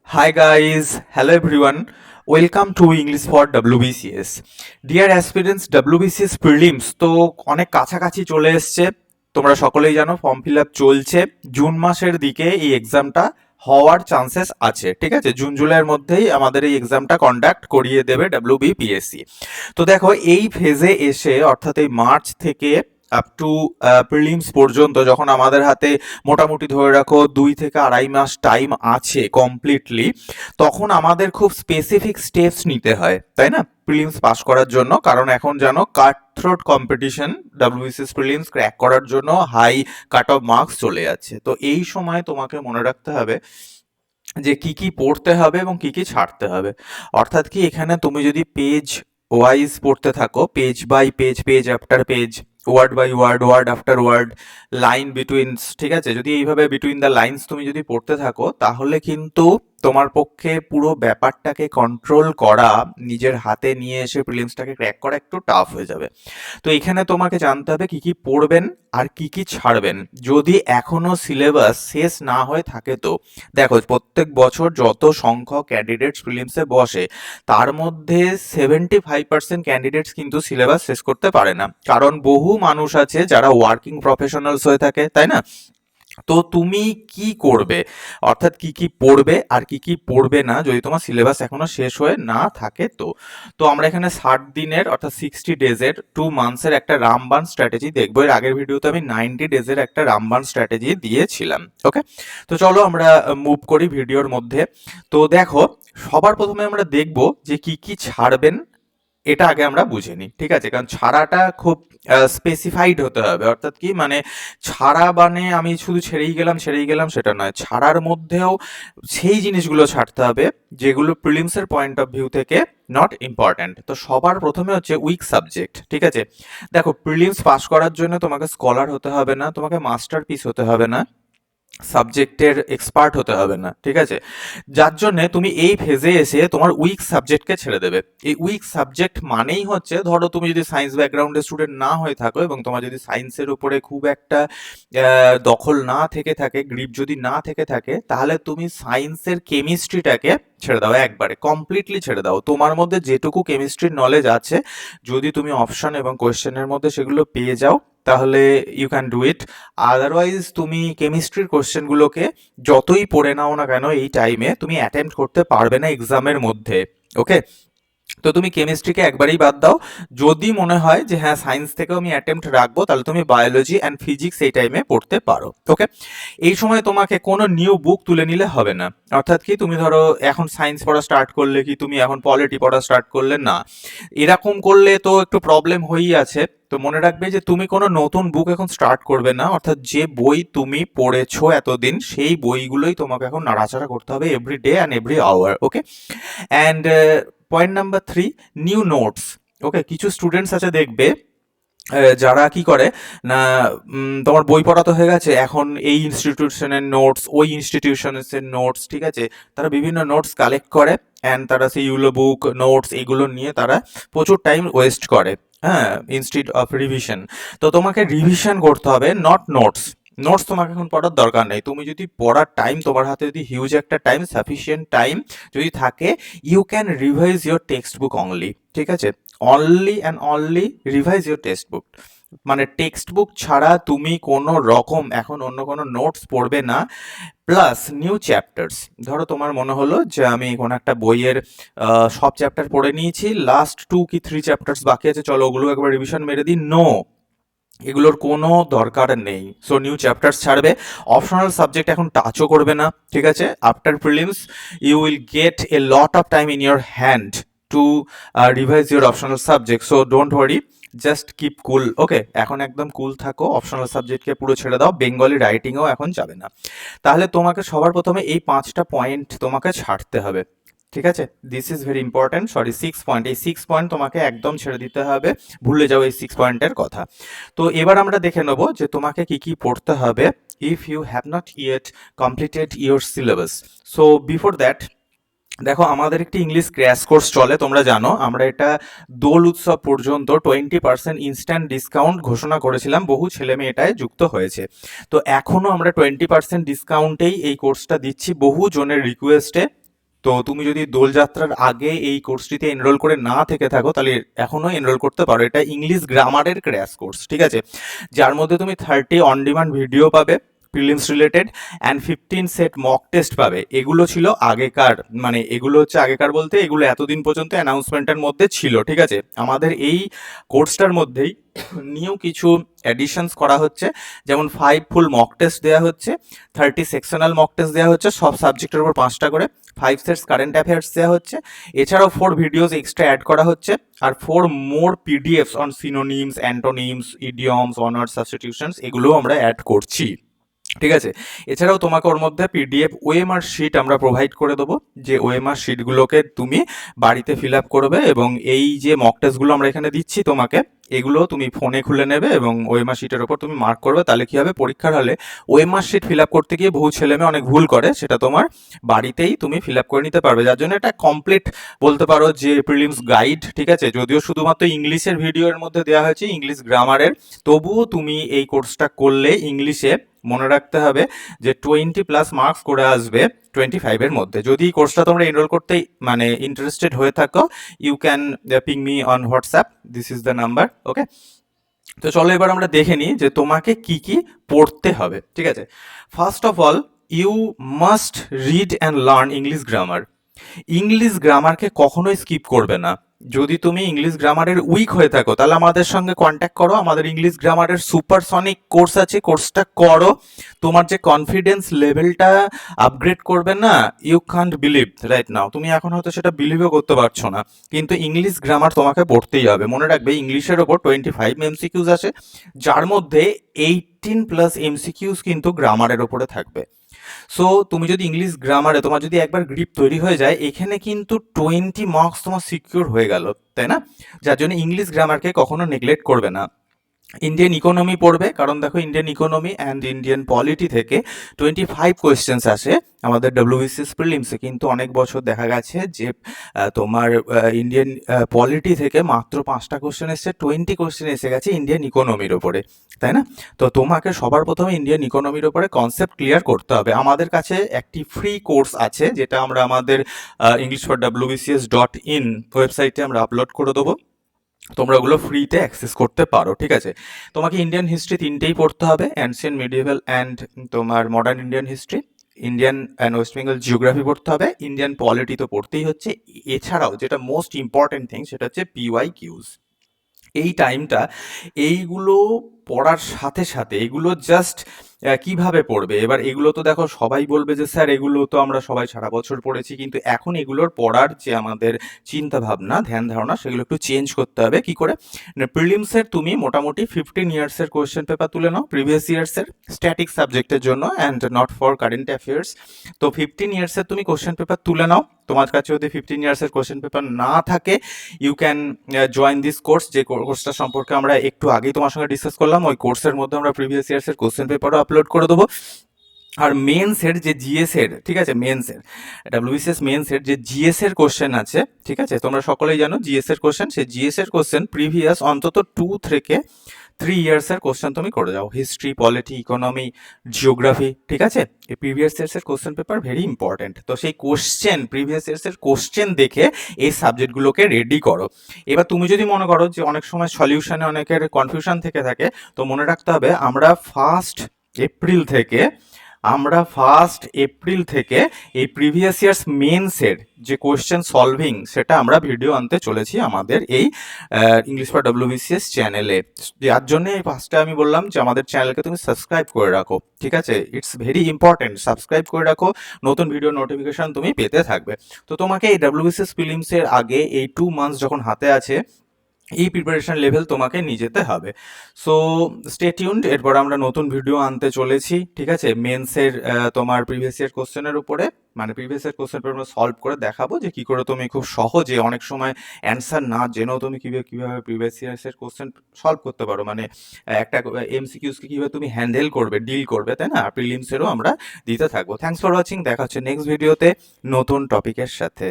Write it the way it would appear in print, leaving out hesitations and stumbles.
Hi guys, hello everyone. Welcome to English for WBCS. Dear aspirants, WBCS Prelims তো অনেক কাছাকাছি চলে এসছে। তোমরা সকলেই জানো ফর্ম ফিল আপ চলছে। জুন মাসের দিকে এই এক্সামটা হওয়ার চান্সেস আছে, ঠিক আছে? জুন জুলাইয়ের মধ্যেই আমাদের এই এক্সামটা কন্ডাক্ট করিয়ে দেবে WBPSC। তো দেখো এই ফেজে এসে অর্থাৎ এই মার্চ থেকে আপ টু প্রিলিমস পর্যন্ত যখন আমাদের হাতে মোটামুটি ধরে রাখো 2 থেকে 2.5 মাস টাইম আছে কমপ্লিটলি, তখন আমাদের খুব স্পেসিফিক স্টেপস নিতে হয়, তাই না? প্রিলিমস পাস করার জন্য, কারণ এখন জানো cut throat competition, WBCS prelims crack করার জন্য হাই কাট অফ মার্কস চলে যাচ্ছে। তো এই সময় তোমাকে মনে রাখতে হবে যে কি কি পড়তে হবে এবং কি কি ছাড়তে হবে। অর্থাৎ কি, এখানে তুমি যদি পেজ ওয়াইজ পড়তে থাকো, page by page, page after page, word by word, word after word, line betweens, ঠিক আছে? যদি এইভাবে বিটুইন দ্য লাইন্স তুমি যদি পড়তে থাকো, তাহলে কিন্তু তোমার পক্ষে পুরো ব্যাপারটাকে কন্ট্রোল করা, নিজের হাতে নিয়ে এসে প্রিলিমসটাকে ক্র্যাক করা একটু টাফ হয়ে যাবে। তো এখানে তোমাকে জানতে হবে কি কি পড়বেন আর কি কি ছাড়বেন। যদি এখনো সিলেবাস শেষ না হয়ে থাকে, তো দেখো প্রত্যেক বছর যত সংখ্যক ক্যান্ডিডেটস প্রিলিমসে বসে, তার মধ্যে 75% ক্যান্ডিডেটস কিন্তু সিলেবাস শেষ করতে পারে না, কারণ বহু মানুষ আছে যারা ওয়ার্কিং প্রফেশনালস হয়ে থাকে, তাই না? তো তুমি কি করবে, অর্থাৎ কি কি পড়বে আর কি কি পড়বে না, যদি তোমার সিলেবাস এখনো শেষ হয়ে না থাকে। তো তো আমরা এখানে 60 দিনের অর্থাৎ 60 ডেজের 2 মান্থসের একটা রামবান স্ট্র্যাটেজি দেখবো। এর আগের ভিডিওতে আমি 90 ডেজের একটা রামবান স্ট্র্যাটেজি দিয়েছিলাম। ওকে, তো চলো আমরা মুভ করি ভিডিওর মধ্যে। তো দেখো, সবার প্রথমে আমরা দেখবো যে কি কি ছাড়বেন, এটা আগে আমরা বুঝে নিই, ঠিক আছে? কারণ ছাড়াটা খুব স্পেসিফাইড হতে হবে। অর্থাৎ কি মানে, ছাড়া মানে আমি শুধু ছেড়েই গেলাম সেটা নয়। ছাড়ার মধ্যেও সেই জিনিসগুলো ছাড়তে হবে যেগুলো প্রিলিমসের পয়েন্ট অফ ভিউ থেকে নট ইম্পর্ট্যান্ট। তো সবার প্রথমে হচ্ছে উইক সাবজেক্ট, ঠিক আছে? দেখো, প্রিলিমস পাস করার জন্য তোমাকে স্কলার হতে হবে না, তোমাকে মাস্টার পিস হতে হবে না, সাবজেক্টের এক্সপার্ট হতে হবে না, ঠিক আছে? যার জন্য তুমি এই ফেজে এসে তোমার উইক সাবজেক্টকে ছেড়ে দেবে। এই উইক সাবজেক্ট মানেই হচ্ছে, ধরো তুমি যদি সায়েন্স ব্যাকগ্রাউন্ডের স্টুডেন্ট না হয়ে থাকো এবং তোমার যদি সায়েন্সের উপরে খুব একটা দখল না থেকে থাকে, গ্রিপ যদি না থেকে থাকে, তাহলে তুমি সায়েন্সের কেমিস্ট্রিটাকে ছেড়ে দাও, একবারে কমপ্লিটলি ছেড়ে দাও। তোমার মধ্যে যেটুকু কেমিস্ট্রির নলেজ আছে, যদি তুমি অপশন এবং কোয়েশ্চেনের মধ্যে সেগুলো পেয়ে যাও, তাহলে you can do it. Otherwise তুমি কেমিস্ট্রির কোশ্চেনগুলোকে যতই পড়ে নাও না কেন, এই টাইমে তুমি অ্যাটেম্প্ট করতে পারবে না এক্সামের মধ্যে। ওকে, তো তুমি কেমিস্ট্রিকে একবারেই বাদ দাও। যদি মনে হয় যে হ্যাঁ, সায়েন্স থেকেও আমি অ্যাটেম্প্ট রাখবো, তাহলে তুমি বায়োলজি অ্যান্ড ফিজিক্স এই টাইমে পড়তে পারো। ওকে, এই সময় তোমাকে কোনো নিউ বুক তুলে নিলে হবে না। অর্থাৎ কি, তুমি ধরো এখন সায়েন্স পড়া স্টার্ট করলে, কি তুমি এখন পলিটি পড়া স্টার্ট করলে, না, এরকম করলে তো একটু প্রবলেম হয়েই আছে। তো মনে রাখবে যে তুমি কোনো নতুন বুক এখন স্টার্ট করবে না, অর্থাৎ যে বই তুমি পড়েছো এতদিন, সেই বইগুলোই তোমাকে এখন নাড়াচাড়া করতে হবে every day and every hour. Okay, and point number 3, new notes. Okay, কিছু স্টুডেন্টস আছে দেখবে যারা কি করে না, তোমার বই পড়া তো হয়ে গেছে, এখন এই ইনস্টিটিউশনের নোটস, ওই ইনস্টিটিউশনের নোটস, ঠিক আছে? তারা বিভিন্ন নোটস কালেক্ট করে, অ্যান্ড তারা সেই ইউলো বুক নোটস এগুলো নিয়ে তারা প্রচুর টাইম ওয়েস্ট করে, হ্যাঁ, ইনস্টিড অফ রিভিশন। তো তোমাকে রিভিশন করতে হবে, নট নোটস। নোটস তোমাকে এখন পড়ার দরকার নেই। তুমি যদি পড়ার টাইম, তোমার হাতে যদি হিউজ একটা টাইম, সাফিসিয়েন্ট টাইম যদি থাকে, you can revise your textbook only, ঠিক আছে? Only and only revise your textbook. মানে টেক্সট বুক ছাড়া তুমি কোনো রকম এখন অন্য কোনো নোটস পড়বে না। Plus new chapters. ধরো তোমার মনে হলো যে আমি কোনো একটা বইয়ের সব চ্যাপ্টার পড়ে নিয়েছি, লাস্ট 2 কি 3 চ্যাপ্টার্স বাকি আছে, চলো ওগুলো একবার রিভিশন মেরে দিই। নো, এগুলোর কোনো দরকার নেই। সো নিউ চ্যাপ্টার্স ছাড়বে, অপশনাল সাবজেক্ট এখন টাচও করবে না, ঠিক আছে? After prelims you will get a lot of time in your hand to revise your optional subject. So don't worry, just keep cool. Okay, এখন একদম কুল থাকো, অপশনাল সাবজেক্টকে পুরো ছেড়ে দাও, বেঙ্গলি রাইটিংও এখন যাবে না। তাহলে তোমাকে সবার প্রথমে এই 5টা পয়েন্ট তোমাকে ছাড়তে হবে, ঠিক আছে? This is very important. Sorry, 6 point, এই 6 পয়েন্ট তোমাকে একদম ছেড়ে দিতে হবে, ভুলে যাও এই 6 পয়েন্টের কথা। তো এবার আমরা দেখে নেব যে তোমাকে কি কি পড়তে হবে if you have not yet completed your syllabus. So before that, দেখো আমাদের একটি ইংলিশ ক্র্যাশ কোর্স চলে, তোমরা জানো। আমরা এটা দোল উৎসব পর্যন্ত 20% ইনস্ট্যান্ট ডিসকাউন্ট ঘোষণা করেছিলাম, বহু ছেলে মেয়ে এটায় যুক্ত হয়েছে। তো এখনও আমরা 20% ডিসকাউন্টেই এই কোর্সটা দিচ্ছি, বহু জনের রিকোয়েস্টে। তো তুমি যদি দোলযাত্রার আগে এই কোর্সটিতে এনরোল করে না থেকে থাকো তাহলে এখনো এনরোল করতে পারো। এটা ইংলিশ গ্রামারের ক্র্যাশ কোর্স, ঠিক আছে, যার মধ্যে তুমি 30 অন ডিমান্ড ভিডিও পাবে prelims related and 15 set mock test পাবে। এগুলো ছিল আগেকার, মানে এগুলো হচ্ছে আগেকার বলতে এগুলো এতদিন পর্যন্ত অ্যানাউন্সমেন্টের মধ্যে ছিল, ঠিক আছে। আমাদের এই কোর্সটার মধ্যেই নিউ কিছু অ্যাডিশনস করা হচ্ছে, যেমন 5 ফুল মক টেস্ট দেওয়া হচ্ছে, 30 সেকশনাল মক টেস্ট দেওয়া হচ্ছে, সব সাবজেক্টের উপর 5টা করে, 5 সেটস কারেন্ট অ্যাফেয়ার্স দেওয়া হচ্ছে, এছাড়াও 4 ভিডিওস এক্সট্রা অ্যাড করা হচ্ছে, আর 4 more PDFs on synonyms, antonyms, idioms, honours, substitutions এগুলোও আমরা অ্যাড করছি, ঠিক আছে। এছাড়াও তোমাকে ওর মধ্যে পিডিএফ ওএমআর শিট আমরা প্রোভাইড করে দেবো, যে ওএমআর শিটগুলোকে তুমি বাড়িতে ফিল আপ করবে, এবং এই যে মক টেস্টগুলো আমরা এখানে দিচ্ছি তোমাকে, এগুলো তুমি ফোনে খুলে নেবে এবং ওএমআর শিটের ওপর তুমি মার্ক করবে। তাহলে কি হবে, পরীক্ষার হলে ওএমআর শিট ফিল আপ করতে গিয়ে বহু ছেলেমেয়ে অনেক ভুল করে, সেটা তোমার বাড়িতেই তুমি ফিল আপ করে নিতে পারবে, যার জন্য এটা কমপ্লিট বলতে পারো যে প্রিলিমস গাইড, ঠিক আছে। যদিও শুধুমাত্র ইংলিশের ভিডিওর মধ্যে দেওয়া হয়েছে, ইংলিশ গ্রামারের, তবুও তুমি এই কোর্সটা করলে ইংলিশে মনে রাখতে হবে যে 20+ মার্কস করে আসবে 25-এর মধ্যে। যদি এই কোর্সটা তোমরা এনরোল করতে মানে ইন্টারেস্টেড হয়ে থাকো, you can ping me on WhatsApp, this is the number, okay. তো চলো এবার আমরা দেখে নিই যে তোমাকে কি কি পড়তে হবে, ঠিক আছে। First of all, you must read and learn English grammar. English গ্রামারকে কখনোই স্কিপ করবে না। যদি তুমি ইংলিশ গ্রামারের উইক হয়ে থাকো তাহলে আমাদের সঙ্গে কন্ট্যাক্ট করো, আমাদের ইংলিশ গ্রামারের সুপারসনিক কোর্স আছে, কোর্সটা করো। তোমার যে কনফিডেন্স লেভেলটা আপগ্রেড করবে না, you can't believe right now, তুমি এখন হয়তো সেটা বিলিভও করতে পারছো না, কিন্তু ইংলিশ গ্রামার তোমাকে পড়তেই হবে। মনে রাখবে ইংলিশের ওপর 25 এমসিকিউজ আছে, যার মধ্যে 18+ এমসিকিউজ কিন্তু গ্রামারের ওপরে থাকবে। সো তুমি যদি ইংলিশ গ্রামারে তোমার যদি একবার গ্রিপ তৈরি হয়ে যায়, এখানে কিন্তু 20 মার্কস তোমার সিকিউর হয়ে গেল, তাই না? যার জন্য ইংলিশ গ্রামারকে কখনো নেগলেক্ট করবে না। ইন্ডিয়ান ইকোনমি পড়বে, কারণ দেখো Indian economy and Indian polity থেকে 25 কোয়েশ্চেন্স আসে আমাদের WBCS প্রিলিমসে, কিন্তু অনেক বছর দেখা গেছে যে তোমার ইন্ডিয়ান পলিটি থেকে মাত্র 5টা কোয়েশ্চেন এসছে, 20 কোয়েশ্চেন এসে গেছে ইন্ডিয়ান ইকোনমির ওপরে, তাই না? তো তোমাকে সবার প্রথমে ইন্ডিয়ান ইকোনমির ওপরে কনসেপ্ট ক্লিয়ার করতে হবে। আমাদের কাছে একটি ফ্রি কোর্স আছে, যেটা আমরা আমাদের englishforwbcs.in ওয়েবসাইটে আমরা আপলোড করে দেবো, তোমরা ওগুলো ফ্রিতে অ্যাক্সেস করতে পারো, ঠিক আছে। তোমাকে ইন্ডিয়ান হিস্ট্রি 3টেই পড়তে হবে, অ্যানসিয়েন্ট, মিডিয়েভাল অ্যান্ড তোমার modern Indian history. Indian and West Bengal geography পড়তে হবে, ইন্ডিয়ান পলিটি তো পড়তেই হচ্ছে। এছাড়াও যেটা মোস্ট ইম্পর্টেন্ট থিং সেটা হচ্ছে PYQs। এই টাইমটা এইগুলো পড়ার সাথে সাথে এগুলো জাস্ট কিভাবে পড়বে, এবার এগুলো তো দেখো সবাই বলবে যে স্যার এগুলো তো আমরা সবাই সারা বছর পড়েছি, কিন্তু এখন এগুলোর পড়ার যে আমাদের চিন্তা ভাবনা, ধ্যান ধারণা, সেগুলো একটু চেঞ্জ করতে হবে। কি করে? প্রিলিমসের তুমি মোটামুটি 15 ইয়ার্সের কোয়েশ্চেন পেপার তুলে নাও, প্রিভিয়াস ইয়ার্সের স্ট্যাটিক সাবজেক্টের জন্য and not for current affairs. তো 15 ইয়ার্সের তুমি কোয়েশ্চেন পেপার তুলে নাও। তোমার কাছে যদি 15 ইয়ার্সের কোয়েশ্চেন পেপার না থাকে, you can join this course, যে কোর্সটা সম্পর্কে আমরা একটু আগেই তোমার সঙ্গে ডিসকাস করলাম। ওই কোর্সের মধ্যে আমরা প্রিভিয়াস ইয়ার্সের কোয়েশ্চেন পেপারও আপলোড করে দেবো। আর মেন্সের যে জিএস এর, ঠিক আছে, মেন্সের WBCS মেন্সের যে জিএস এর কোশ্চেন আছে, ঠিক আছে, তোমরা সকলেই জানো জিএস এর কোশ্চেন, সেই জিএস এর কোশ্চেন প্রিভিয়াস অন্তত 2 থেকে 3 ইয়ার্সের কোশ্চেন তুমি করে যাও, হিস্ট্রি, পলিটি, ইকোনমি, জিওগ্রাফি, ঠিক আছে। এই প্রিভিয়াস ইয়ার্সের কোশ্চেন পেপার ভেরি ইম্পর্টেন্ট। তো সেই কোশ্চেন, প্রিভিয়াস ইয়ার্সের কোশ্চেন দেখে এই সাবজেক্টগুলোকে রেডি করো। এবার তুমি যদি মনে করো যে অনেক সময় সলিউশনে অনেকের কনফিউশন থেকে থাকে, তো মনে রাখতে হবে আমরা 1 এপ্রিল থেকে এই প্রিভিয়াস ইয়ার্স মেন্সের যে কোয়েশ্চেন সলভিং, সেটা আমরা ভিডিও আনতে চলেছি আমাদের এই ইংলিশ ফর WBCS চ্যানেলে। যার জন্য এই ফার্স্টে আমি বললাম যে আমাদের চ্যানেলকে তুমি সাবস্ক্রাইব করে রাখো, ঠিক আছে, ইটস ভেরি ইম্পর্টেন্ট, সাবস্ক্রাইব করে রাখো, নতুন ভিডিও নোটিফিকেশন তুমি পেতে থাকবে। তো তোমাকে এই WBCS প্রিলিমসের আগে এই 2 মান্থস যখন হাতে আছে, এই প্রিপারেশন লেভেল তোমাকে নিয়ে যেতে হবে। সো স্টে টিউনড, এরপর আমরা নতুন ভিডিও আনতে চলেছি, ঠিক আছে। মেন্সের তোমার প্রিভিয়াস ইয়ার কোশ্চেনের উপরে, মানে previous year question paper solve করে দেখাবো যে কি করে তুমি খুব সহজে, অনেক সময় অ্যান্সার না জেনেও তুমি কিভাবে প্রিভিয়াস ইয়ার্সের কোশ্চেন সলভ করতে পারো, মানে একটা MCQsকে কিভাবে তুমি হ্যান্ডেল করবে, ডিল করবে, তাই না। প্রিলিমসেরও আমরা দিতে থাকবো। থ্যাঙ্কস ফর ওয়াচিং, দেখা হচ্ছে নেক্সট ভিডিওতে নতুন টপিকের সাথে।